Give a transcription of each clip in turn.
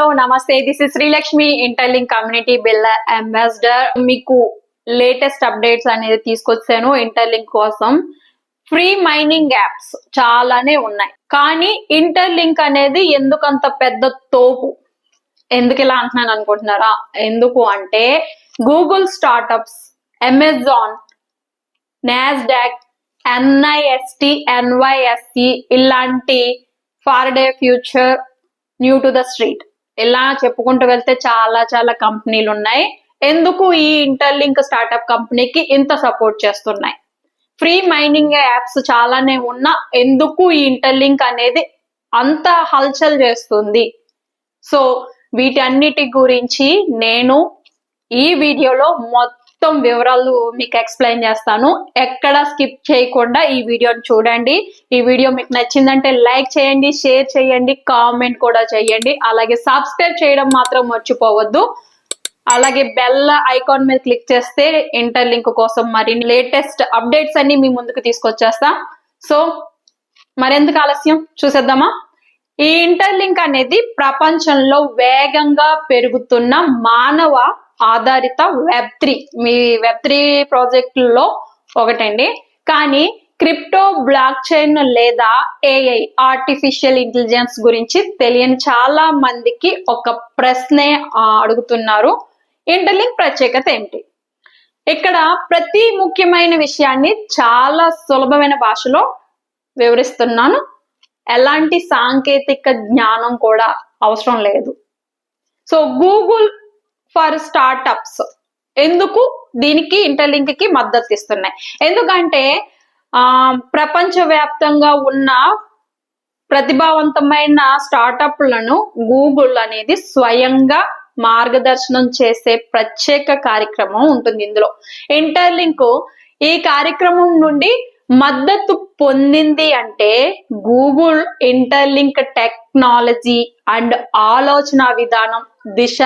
Hello నమస్తే, this is Srilakshmi, interlink community builder ambassador. మీకు latest updates అనేది తీసుకొచ్చాను. ఇంటర్లింక్ కోసం ఫ్రీ మైనింగ్ యాప్స్ చాలానే ఉన్నాయి, కానీ ఇంటర్లింక్ అనేది ఎందుకంత పెద్ద తోపు? ఎందుకు ఇలా అంటున్నాను అనుకుంటున్నారా? ఎందుకు అంటే Google startups, Amazon, Nasdaq, NIST, NYSE ఇలాంటి ఫార్డే future, new to the street, ఇలా చెప్పుకుంటూ వెళ్తే చాలా కంపెనీలు ఉన్నాయి. ఎందుకు ఈ ఇంటర్లింక్ స్టార్టప్ కంపెనీకి ఇంత సపోర్ట్ చేస్తున్నాయి? ఫ్రీ మైనింగ్ యాప్స్ చాలానే ఉన్నా ఎందుకు ఈ ఇంటర్లింక్ అనేది అంత హల్చల్ చేస్తుంది? సో వీటన్నిటి గురించి నేను ఈ వీడియోలో మొత్తం వివరాలు మీకు ఎక్స్ప్లెయిన్ చేస్తాను. ఎక్కడ స్కిప్ చేయకుండా ఈ వీడియోని చూడండి. ఈ వీడియో మీకు నచ్చిందంటే లైక్ చేయండి, షేర్ చేయండి, కామెంట్ కూడా చేయండి. అలాగే సబ్స్క్రైబ్ చేయడం మాత్రం మర్చిపోవద్దు. అలాగే బెల్ ఐకాన్ మీద క్లిక్ చేస్తే ఇంటర్లింక్ కోసం మరిన్ని లేటెస్ట్ అప్డేట్స్ అన్ని మీ ముందుకు తీసుకొచ్చేస్తా. సో మరెందుకు ఆలస్యం, చూసేద్దామా? ఈ ఇంటర్లింక్ అనేది ప్రపంచంలో వేగంగా పెరుగుతున్న మానవ ఆధారిత వెబ్3, మీ వెబ్3 ప్రాజెక్టుల్లో ఒకటండి. కానీ క్రిప్టో, బ్లాక్ చైన్ లేదా AI, ఆర్టిఫిషియల్ ఇంటెలిజెన్స్ గురించి తెలియని చాలా మందికి ఒక ప్రశ్నే అడుగుతున్నారు. ఇంటర్లింక్ ప్రత్యేకత ఏమిటి? ఇక్కడ ప్రతి ముఖ్యమైన విషయాన్ని చాలా సులభమైన భాషలో వివరిస్తున్నాను. ఎలాంటి సాంకేతిక జ్ఞానం కూడా అవసరం లేదు. సో గూగుల్ ఫర్ స్టార్టప్స్ ఎందుకు దీనికి ఇంటర్లింక్ కి మద్దతు ఇస్తున్నాయి? ఎందుకంటే ప్రపంచవ్యాప్తంగా ఉన్న ప్రతిభావంతమైన స్టార్టప్లను గూగుల్ అనేది స్వయంగా మార్గదర్శనం చేసే ప్రత్యేక కార్యక్రమం ఉంటుంది ఇందులో. ఇంటర్లింక్ ఈ కార్యక్రమం నుండి మద్దతు పొందింది అంటే గూగుల్ ఇంటర్లింక్ టెక్నాలజీ అండ్ ఆలోచన విధానం, దిశ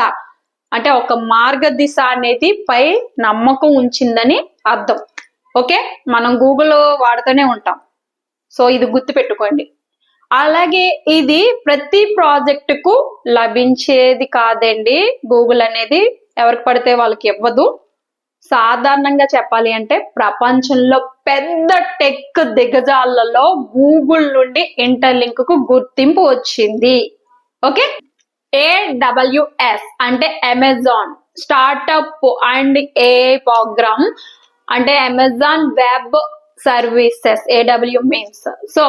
అంటే ఒక మార్గదిశ అనేది పై నమ్మకం ఉంచిందని అర్థం. ఓకే, మనం గూగుల్ వాడుతూనే ఉంటాం, సో ఇది గుర్తుపెట్టుకోండి. అలాగే ఇది ప్రతి ప్రాజెక్టుకు లభించేది కాదండి. గూగుల్ అనేది ఎవరికి పడితే వాళ్ళకి ఇవ్వదు. సాధారణంగా చెప్పాలి అంటే ప్రపంచంలో పెద్ద టెక్ దిగ్గజాలలో గూగుల్ నుండి ఇంటర్లింక్ కు గుర్తింపు వచ్చింది. ఓకే, AWS అంటే Amazon startup and AI program అంటే Amazon web services, AW means. So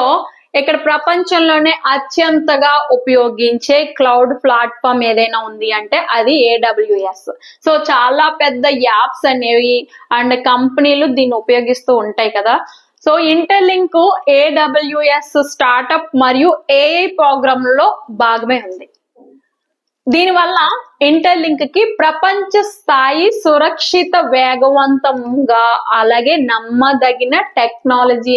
ఇక్కడ ప్రపంచంలోనే అత్యంతగా ఉపయోగించే క్లౌడ్ ప్లాట్ఫామ్ ఏదైనా ఉంది అంటే అది AWS. సో చాలా పెద్ద యాప్స్ అనేవి అండ్ కంపెనీలు దీన్ని ఉపయోగిస్తూ ఉంటాయి కదా. సో ఇంటర్లింక్ AWS స్టార్టప్ మరియు AI ప్రోగ్రామ్ లో భాగమే ఉంది. దీనివల్ల ఇంటర్లింక్ కి ప్రపంచ స్థాయి, సురక్షిత, వేగవంతంగా అలాగే నమ్మదగిన టెక్నాలజీ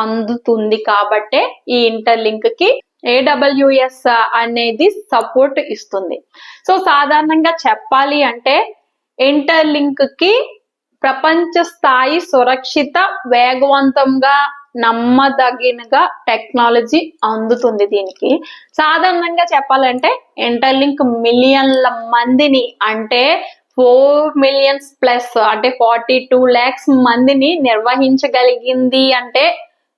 అందుతుంది. కాబట్టే ఈ ఇంటర్లింక్ కి AWS అనేది సపోర్ట్ ఇస్తుంది. సో సాధారణంగా చెప్పాలి అంటే ఇంటర్లింక్ కి ప్రపంచ స్థాయి, సురక్షిత, వేగవంతంగా, నమ్మదగినగా టెక్నాలజీ అందుతుంది. దీనికి సాధారణంగా చెప్పాలంటే ఇంటర్లింక్ మిలియన్ల మందిని అంటే 4 మిలియన్స్ ప్లస్ అంటే 42 lakhs మందిని నిర్వహించగలిగింది. అంటే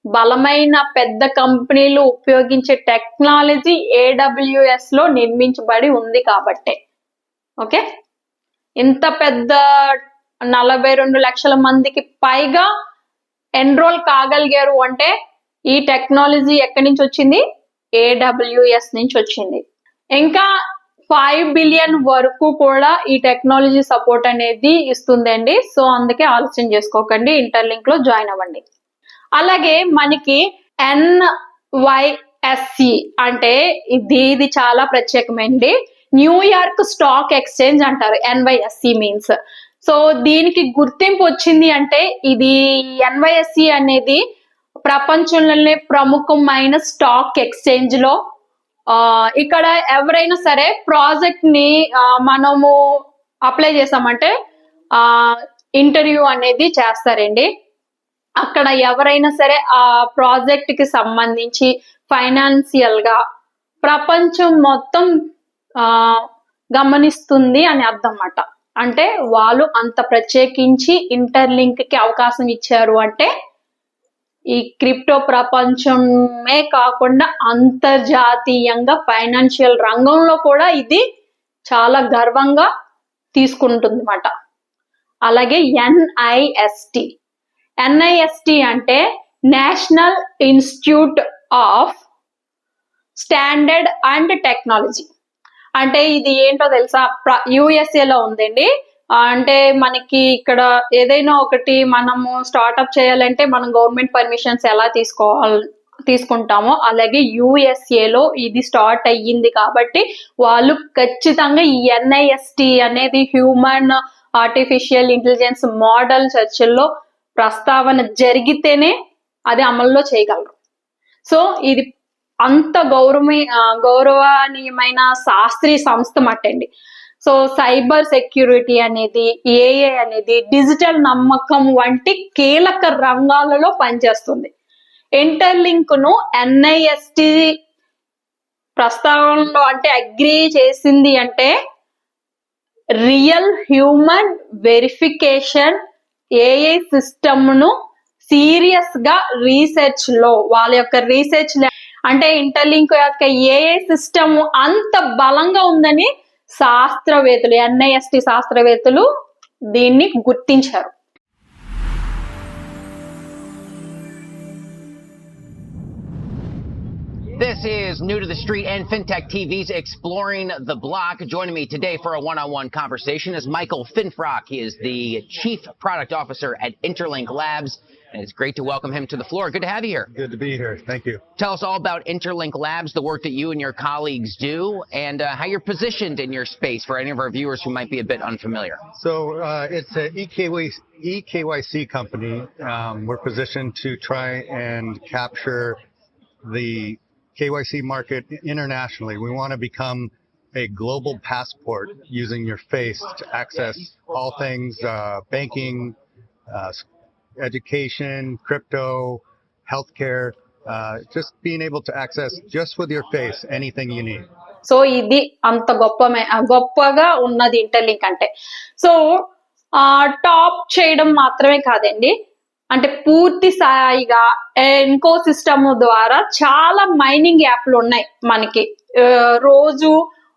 బలమైన పెద్ద కంపెనీలు ఉపయోగించే టెక్నాలజీ AWS లో నిర్మించబడి ఉంది కాబట్టే. ఓకే, ఇంత పెద్ద 42 లక్షల మందికి పైగా ఎన్రోల్ కాగలిగారు అంటే ఈ టెక్నాలజీ ఎక్కడి నుంచి వచ్చింది? AWS నుంచి వచ్చింది. ఇంకా 5 బిలియన్ వరకు కూడా ఈ టెక్నాలజీ సపోర్ట్ అనేది ఇస్తుందండి. సో అందుకే ఆలోచన చేసుకోకండి, ఇంటర్లింక్ లో జాయిన్ అవ్వండి. అలాగే మనకి NYSE అంటే ఇది చాలా ప్రత్యేకమైనది. న్యూయార్క్ స్టాక్ ఎక్స్చేంజ్ అంటారు NYSE మీన్స్. సో దీనికి గుర్తింపు వచ్చింది అంటే ఇది NYSE అనేది ప్రపంచంలోనే ప్రముఖమైన స్టాక్ ఎక్స్చేంజ్ లో ఇక్కడ ఎవరైనా సరే ప్రాజెక్ట్ ని మనము అప్లై చేసామంటే ఇంటర్వ్యూ అనేది చేస్తారండి. అక్కడ ఎవరైనా సరే ఆ ప్రాజెక్ట్ కి సంబంధించి ఫైనాన్షియల్ గా ప్రపంచం మొత్తం గమనిస్తుంది అని అర్థం అన్నమాట. అంటే వాళ్ళు అంత ప్రత్యేకించి ఇంటర్లింక్ కి అవకాశం ఇచ్చారు అంటే ఈ క్రిప్టో ప్రపంచమే కాకుండా అంతర్జాతీయంగా ఫైనాన్షియల్ రంగంలో కూడా ఇది చాలా గర్వంగా తీసుకుంటుంది అన్నమాట. అలాగే ఎన్ఐఎస్టి అంటే national institute of standard and technology. అంటే ఇది ఏంటో తెలుసా, USA లో ఉందండి. అంటే మనకి ఇక్కడ ఏదైనా ఒకటి మనము స్టార్ట్అప్ చేయాలంటే మనం గవర్నమెంట్ పర్మిషన్స్ ఎలా తీసుకుంటామో అలాగే USA లో ఇది స్టార్ట్ అయ్యింది కాబట్టి వాళ్ళు ఖచ్చితంగా ఈ NIST అనేది హ్యూమన్ ఆర్టిఫిషియల్ ఇంటెలిజెన్స్ మోడల్ చర్చల్లో ప్రస్తావన జరిగితేనే అది అమల్లో చేయగలరు. సో ఇది అంత గౌరవనీయమైన శాస్త్రీయ సంస్థ మట్టండి. సో సైబర్ సెక్యూరిటీ అనేది, AI అనేది, డిజిటల్ నమ్మకం వంటి కీలక రంగాలలో పనిచేస్తుంది. ఇంటర్లింక్ ను NIST ప్రస్తావనలో అంటే అగ్రీ చేసింది అంటే real human verification AI system ను సీరియస్ గా రీసెర్చ్ లో వాళ్ళ యొక్క రీసెర్చ్ అంటే ఇంటర్లింక్ యొక్క AI సిస్టమ్ అంత బలంగా ఉందని శాస్త్రవేత్తలు, NIST శాస్త్రవేత్తలు దీన్ని గుర్తించారు. This is New to the Street and FinTech TV's Exploring the Block. Joining me today for a one-on-one conversation is Michael Finfrock. He is the Chief Product Officer at Interlink Labs. And it's great to welcome him to the floor. Good to have you here. Good to be here. Thank you. Tell us all about Interlink Labs, the work that you and your colleagues do, and how you're positioned in your space for any of our viewers who might be a bit unfamiliar. So it's an EKYC company. We're positioned to try and capture the KYC market internationally. We want to become a global passport using your face to access all things banking, education, crypto, healthcare, just being able to access just with your face anything you need. So ఇది అంత గొప్పగా ఉన్నది interlink అంటే. So top చేయడం మాత్రమే కాదండి, అంటే పూర్తి స్థాయిగా ఎన్కో సిస్టమ్ ద్వారా చాలా మైనింగ్ యాప్లు ఉన్నాయి మనకి. రోజు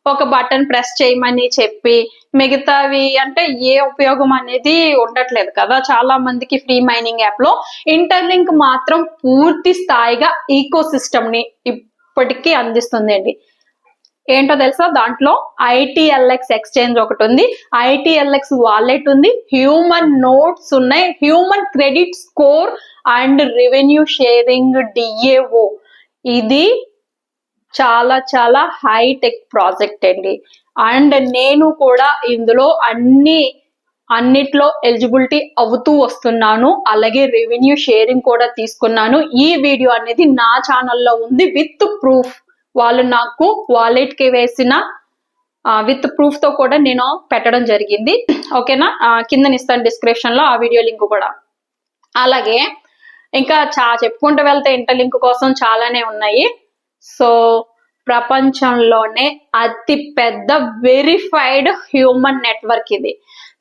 ఒక బటన్ ప్రెస్ చేయమని చెప్పి మిగతావి అంటే ఏ ఉపయోగం అనేది ఉండట్లేదు కదా చాలా మందికి ఫ్రీ మైనింగ్ యాప్ లో. ఇంటర్లింక్ మాత్రం పూర్తి స్థాయిగా ఈకో సిస్టమ్ ని ఇప్పటికీ అందిస్తుంది. ఏంటో తెలుసా, దాంట్లో ITLX ఎక్స్చేంజ్ ఒకటి ఉంది, ITLX వాలెట్ ఉంది, హ్యూమన్ నోట్స్ ఉన్నాయి, human credit score and revenue sharing DAO. ఇది చాలా చాలా హైటెక్ ప్రాజెక్ట్ అండి. అండ్ నేను కూడా ఇందులో అన్నిట్లో ఎలిజిబిలిటీ అవుతూ వస్తున్నాను. అలాగే రెవెన్యూ షేరింగ్ కూడా తీసుకున్నాను. ఈ వీడియో అనేది నా ఛానల్లో ఉంది విత్ ప్రూఫ్. వాళ్ళు నాకు వాలెట్ కి వేసిన విత్ ప్రూఫ్ తో కూడా నేను పెట్టడం జరిగింది. ఓకేనా, కింద ఇస్తాను డిస్క్రిప్షన్ లో ఆ వీడియో లింక్ కూడా. అలాగే ఇంకా చెప్పుకుంటూ వెళ్తే ఇంటర్లింక్ కోసం చాలానే ఉన్నాయి. సో ప్రపంచంలోనే అతి పెద్ద వెరిఫైడ్ హ్యూమన్ నెట్వర్క్ ఇది.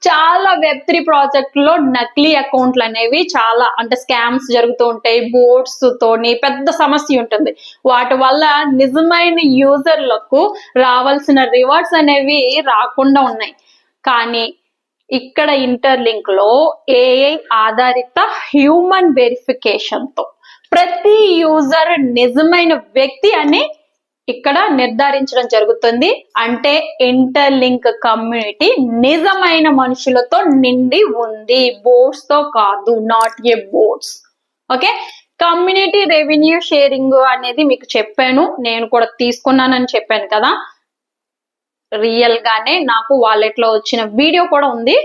చాలా Web3 ప్రాజెక్టులో నకిలీ అకౌంట్లు అనేవి చాలా అంటే స్కామ్స్ జరుగుతూ ఉంటాయి. బోట్స్ తోని పెద్ద సమస్య ఉంటుంది. వాటి వల్ల నిజమైన యూజర్లకు రావాల్సిన రివార్డ్స్ అనేవి రాకుండా ఉన్నాయి. కానీ ఇక్కడ ఇంటర్లింక్ లో AI ఆధారిత హ్యూమన్ వెరిఫికేషన్ తో ప్రతి యూజర్ నిజమైన వ్యక్తి అని ఇక్కడ నిర్ధారించడం జరుగుతుంది. అంటే ఇంటర్లింక్ కమ్యూనిటీ నిజమైన మనుషులతో నిండి ఉంది, బోట్స్ తో కాదు, not a boats. Okay, community revenue sharing అనేది మీకు చెప్పాను, నేను కూడా తీసుకున్నానని చెప్పాను కదా. రియల్ గానే నాకు వాలెట్ లో వచ్చిన వీడియో కూడా ఉంది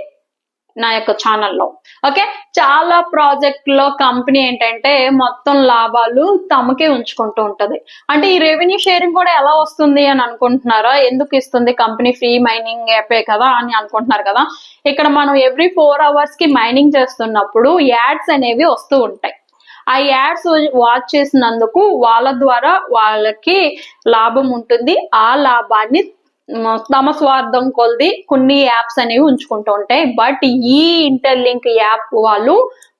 నా యొక్క ఛానల్లో. ఓకే, చాలా ప్రాజెక్ట్ లో కంపెనీ ఏంటంటే మొత్తం లాభాలు తమకే ఉంచుకుంటూ ఉంటది. అంటే ఈ రెవెన్యూ షేరింగ్ కూడా ఎలా వస్తుంది అని అనుకుంటున్నారా? ఎందుకు ఇస్తుంది కంపెనీ? ఫ్రీ మైనింగ్ యాపే కదా అని అనుకుంటున్నారు కదా. ఇక్కడ మనం ఎవ్రీ 4 hours కి మైనింగ్ చేస్తున్నప్పుడు యాడ్స్ అనేవి వస్తూ ఉంటాయి. ఆ యాడ్స్ వాచ్ చేసినందుకు వాళ్ళ ద్వారా వాళ్ళకి లాభం ఉంటుంది. ఆ లాభాన్ని తమ స్వార్థం కొలది కొన్ని యాప్స్ అనేవి ఉంచుకుంటూ ఉంటాయి. బట్ ఈ ఇంటర్లింక్ యాప్ వాళ్ళు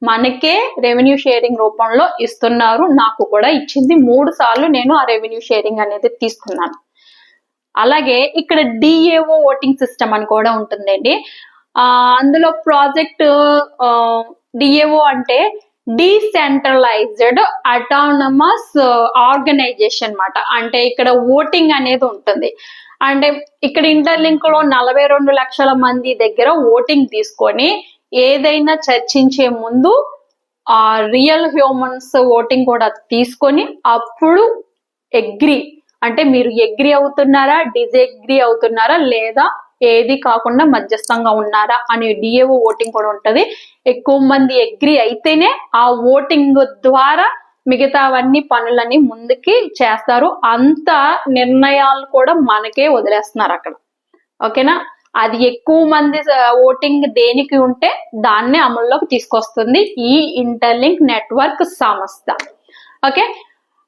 మనకే రెవెన్యూ షేరింగ్ రూపంలో ఇస్తున్నారు. నాకు కూడా ఇచ్చింది 3 సార్లు నేను ఆ రెవెన్యూ షేరింగ్ అనేది తీసుకున్నాను. అలాగే ఇక్కడ డిఏఓ ఓటింగ్ సిస్టమ్ అని కూడా ఉంటుందండి. అందులో ప్రాజెక్ట్ డిఏఓ అంటే డీసెంట్రలైజ్డ్ అటానమస్ ఆర్గనైజేషన్ అన్నమాట. అంటే ఇక్కడ ఓటింగ్ అనేది ఉంటుంది. అంటే ఇక్కడ ఇంటర్లింక్ లో 42 లక్షల మంది దగ్గర ఓటింగ్ తీసుకొని ఏదైనా చర్చించే ముందు రియల్ హ్యూమన్స్ ఓటింగ్ కూడా తీసుకొని అప్పుడు అగ్రి, అంటే మీరు అగ్రి అవుతున్నారా, డిజగ్రి అవుతున్నారా, లేదా ఏది కాకుండా మధ్యస్థంగా ఉన్నారా అనే డిఏఓ ఓటింగ్ కూడా ఉంటది. ఎక్కువ మంది అగ్రి అయితేనే ఆ ఓటింగ్ ద్వారా మిగతావన్నీ పనులన్నీ ముందుకి చేస్తారు. అంత నిర్ణయాలు కూడా మనకే వదిలేస్తున్నారు అక్కడ. ఓకేనా, అది ఎక్కువ మంది ఓటింగ్ దేనికి ఉంటే దాన్నే అమల్లోకి తీసుకొస్తుంది ఈ ఇంటర్లింక్ నెట్వర్క్ సంస్థ. ఓకే,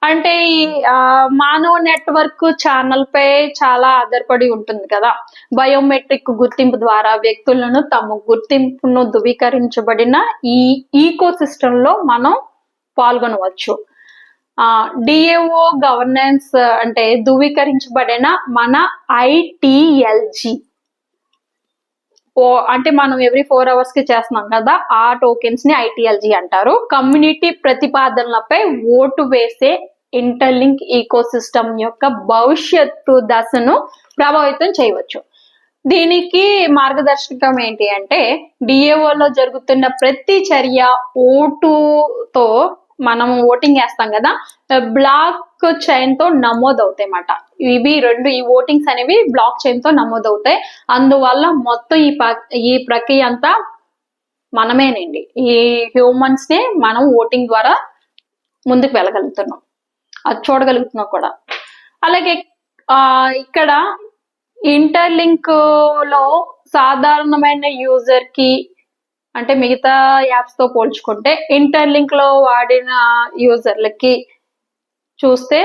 అంటే ఈ మానవ నెట్వర్క్ ఛానల్ పై చాలా ఆధారపడి ఉంటుంది కదా. బయోమెట్రిక్ గుర్తింపు ద్వారా వ్యక్తులను తమ గుర్తింపును ధృవీకరించబడిన ఈ ఈకో సిస్టమ్ లో మనం పాల్గొనవచ్చు. డిఏఓ గవర్నెన్స్ అంటే ధృవీకరించబడిన మన ఐటిఎల్జి అంటే మనం ఎవ్రీ 4 hours కి చేస్తున్నాం కదా, ఆ టోకెన్స్ ని ఐటిఎల్జి అంటారు. కమ్యూనిటీ ప్రతిపాదనలపై ఓటు వేసే ఇంటర్లింక్ ఈకో సిస్టమ్ యొక్క భవిష్యత్తు దశను ప్రభావితం చేయవచ్చు. దీనికి మార్గదర్శకం ఏంటి అంటే డిఏఓలో జరుగుతున్న ప్రతి చర్య ఓటుతో మనం ఓటింగ్ వేస్తాం కదా, బ్లాక్ చైన్ తో నమోదవుతాయి అన్నమాట. ఇవి రెండు, ఈ ఓటింగ్స్ అనేవి బ్లాక్ చైన్ తో నమోదవుతాయి. అందువల్ల మొత్తం ఈ ప్రక్రియ అంతా మనమేనండి. ఈ హ్యూమన్స్ నే మనం ఓటింగ్ ద్వారా ముందుకు వెళ్ళగలుగుతున్నాం, అది చూడగలుగుతున్నాం కూడా. అలాగే ఇక్కడ ఇంటర్లింక్ లో సాధారణమైన యూజర్ కి అంటే మిగతా యాప్స్ తో పోల్చుకుంటే ఇంటర్లింక్ లో వాడిన యూజర్లకి చూస్తే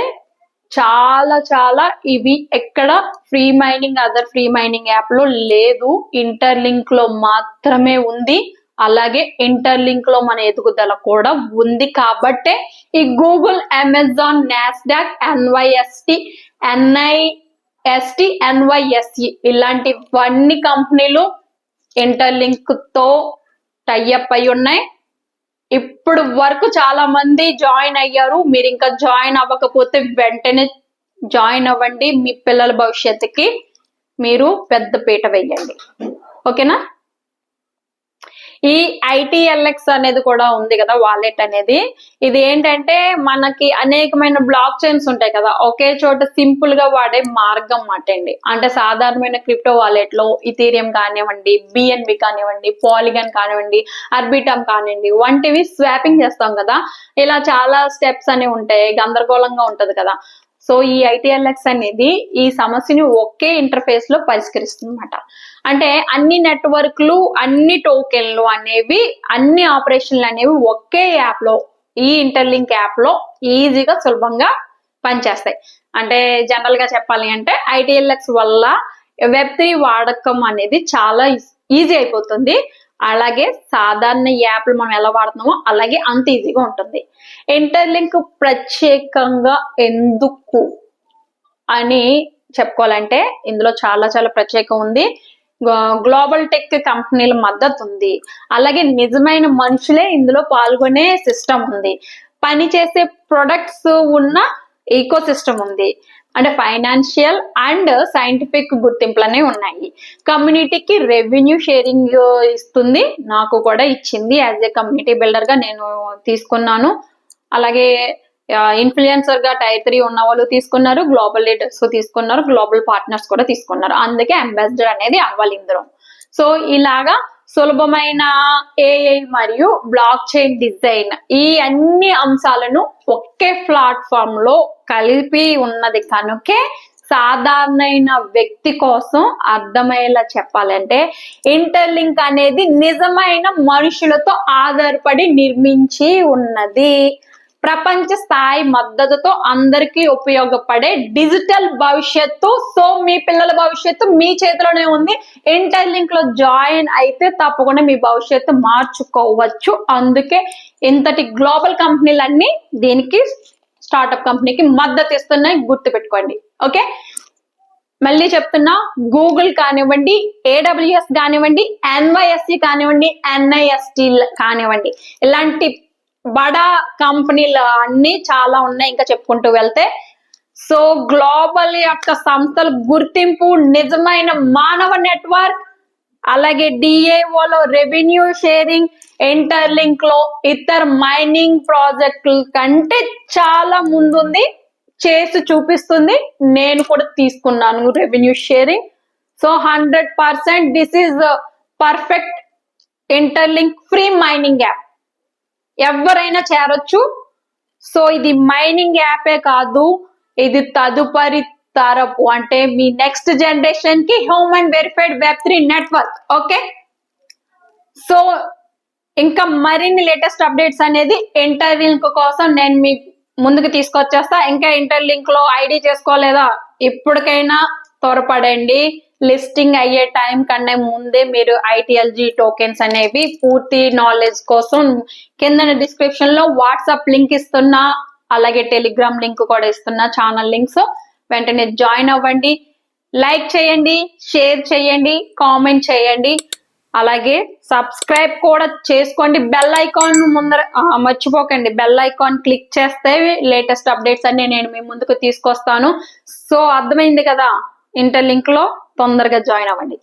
చాలా చాలా ఇవి ఎక్కడ free mining other free mining app లో లేదు, ఇంటర్లింక్ లో మాత్రమే ఉంది. అలాగే ఇంటర్లింక్ లో మన ఎదుగుదల కూడా ఉంది. కాబట్టే ఈ గూగుల్, అమెజాన్, నాస్డాక్, ఎన్వైఎస్టి, ఎన్వైఎస్ఈ ఇలాంటివన్నీ కంపెనీలు ఇంటర్లింక్ తో టైఅప్ అయి ఉన్నాయి. ఇప్పుడు వరకు చాలా మంది జాయిన్ అయ్యారు. మీరు ఇంకా జాయిన్ అవ్వకపోతే వెంటనే జాయిన్ అవ్వండి. మీ పిల్లల భవిష్యత్తుకి మీరు పెద్ద పీట వేయండి. ఓకేనా. ఈ ఐటిఎల్ఎక్స్ అనేది కూడా ఉంది కదా, వాలెట్ అనేది. ఇది ఏంటంటే మనకి అనేకమైన బ్లాక్ చైన్స్ ఉంటాయి కదా, ఒకే చోట సింపుల్ గా వాడే మార్గం అండి. అంటే సాధారణమైన క్రిప్టో వాలెట్ లో ఇథీరియం కానివ్వండి, బిఎన్బి కానివ్వండి, పాలిగన్ కానివ్వండి, ఆర్బిటమ్ కానివ్వండి వంటివి స్వాపింగ్ చేస్తాం కదా, ఇలా చాలా స్టెప్స్ అనేవి ఉంటాయి, గందరగోళంగా ఉంటది కదా. సో ఈ ఐటిఎల్ఎక్స్ అనేది ఈ సమస్యని ఒకే ఇంటర్ఫేస్ లో పరిష్కరిస్తుంది అన్నమాట. అంటే అన్ని నెట్వర్క్లు, అన్ని టోకెన్లు అనేవి, అన్ని ఆపరేషన్లు అనేవి ఒకే యాప్ లో, ఈ ఇంటర్లింక్ యాప్ లో ఈజీగా సులభంగా పనిచేస్తాయి. అంటే జనరల్ గా చెప్పాలి అంటే ఐటిఎల్ఎక్స్ వల్ల వెబ్3 వాడకం అనేది చాలా ఈజీ అయిపోతుంది. అలాగే సాధారణ యాప్లు మనం ఎలా వాడుతున్నామో అలాగే అంత ఈజీగా ఉంటుంది. ఇంటర్లింక్ ప్రత్యేకంగా ఎందుకు అని చెప్పుకోవాలంటే ఇందులో చాలా చాలా ప్రత్యేకం ఉంది. గ్లోబల్ టెక్ కంపెనీల మద్దతు ఉంది. అలాగే నిజమైన మనుషులే ఇందులో పాల్గొనే సిస్టమ్ ఉంది. పనిచేసే ప్రొడక్ట్స్ ఉన్న ఈకో సిస్టమ్ ఉంది. అంటే ఫైనాన్షియల్ అండ్ సైంటిఫిక్ గుర్తింపులు అనేవి ఉన్నాయి. కమ్యూనిటీకి రెవెన్యూ షేరింగ్ ఇస్తుంది, నాకు కూడా ఇచ్చింది. యాజ్ ఏ కమ్యూనిటీ బిల్డర్ గా నేను తీసుకున్నాను. అలాగే ఇన్ఫ్లుయెన్సర్ గా టైర్ 3 ఉన్న వాళ్ళు తీసుకున్నారు, గ్లోబల్ లీడర్స్ తీసుకున్నారు, గ్లోబల్ పార్ట్నర్స్ కూడా తీసుకున్నారు. అందుకే అంబాసిడర్ అనేది అవ్వాలి ఇందులో. సో ఇలాగా సులభమైన ఏఐ మరియు బ్లాక్ చైన్ డిజైన్ ఈ అన్ని అంశాలను ఒకే ప్లాట్ఫామ్ లో కలిపి ఉన్నది కనుకే సాధారణ వ్యక్తి కోసం అర్థమయ్యేలా చెప్పాలంటే ఇంటర్లింక్ అనేది నిజమైన మనుషులతో ఆధారపడి నిర్మించి ఉన్నది. ప్రపంచ స్థాయి మద్దతుతో అందరికీ ఉపయోగపడే డిజిటల్ భవిష్యత్తు. సో మీ పిల్లల భవిష్యత్తు మీ చేతిలోనే ఉంది. ఇంటర్లింక్ లో జాయిన్ అయితే తప్పకుండా మీ భవిష్యత్తు మార్చుకోవచ్చు. అందుకే ఇంతటి గ్లోబల్ కంపెనీలన్నీ దీనికి స్టార్ట్అప్ కంపెనీకి మద్దతు ఇస్తున్నాయి, గుర్తుపెట్టుకోండి. ఓకే, మళ్ళీ చెప్తున్నా, గూగుల్ కానివ్వండి, AWS కానివ్వండి, NYSE కానివ్వండి, NIST కానివ్వండి, ఇలాంటి బడా కంపెనీలు అన్ని చాలా ఉన్నాయి ఇంకా చెప్పుకుంటూ వెళ్తే. సో గ్లోబల్ యొక్క సంస్థల గుర్తింపు, నిజమైన మానవ నెట్వర్క్, అలాగే DAOలో రెవెన్యూ షేరింగ్, ఇంటర్లింక్ లో ఇతర మైనింగ్ ప్రాజెక్టుల కంటే చాలా ముందుంది, చేసి చూపిస్తుంది. నేను కూడా తీసుకున్నాను revenue sharing. So 100% this is perfect interlink free mining app. ఎవరైనా చేరొచ్చు. సో ఇది మైనింగ్ యాపే కాదు, ఇది తదుపరి తరపు అంటే మీ నెక్స్ట్ జనరేషన్ కి human verified Web3 network. Okay, so ఇంకా మరిన్ని లేటెస్ట్ అప్డేట్స్ అనేది ఇంటర్లింక్ కోసం నేను మీ ముందుకు తీసుకొచ్చేస్తా. ఇంకా ఇంటర్లింక్ లో ఐడి చేసుకోలేదా, ఇప్పటికైనా త్వరపడండి. లిస్టింగ్ అయ్యే టైం కన్నా ముందే మీరు ITLG టోకెన్స్ అనేవి పూర్తి నాలెడ్జ్ కోసం కింద డిస్క్రిప్షన్ లో వాట్సాప్ లింక్ ఇస్తున్నా, అలాగే టెలిగ్రామ్ లింక్ కూడా ఇస్తున్నా, ఛానల్ లింక్స్. వెంటనే జాయిన్ అవ్వండి, లైక్ చేయండి, షేర్ చేయండి, కామెంట్ చేయండి, అలాగే సబ్స్క్రైబ్ కూడా చేసుకోండి. బెల్ ఐకాన్ ముందర మర్చిపోకండి. బెల్ ఐకాన్ క్లిక్ చేస్తే లేటెస్ట్ అప్డేట్స్ అన్ని నేను మీ ముందుకు తీసుకొస్తాను. సో అర్థమైంది కదా, ఇంటర్లింక్ లో తొందరగా జాయిన్ అవ్వండి.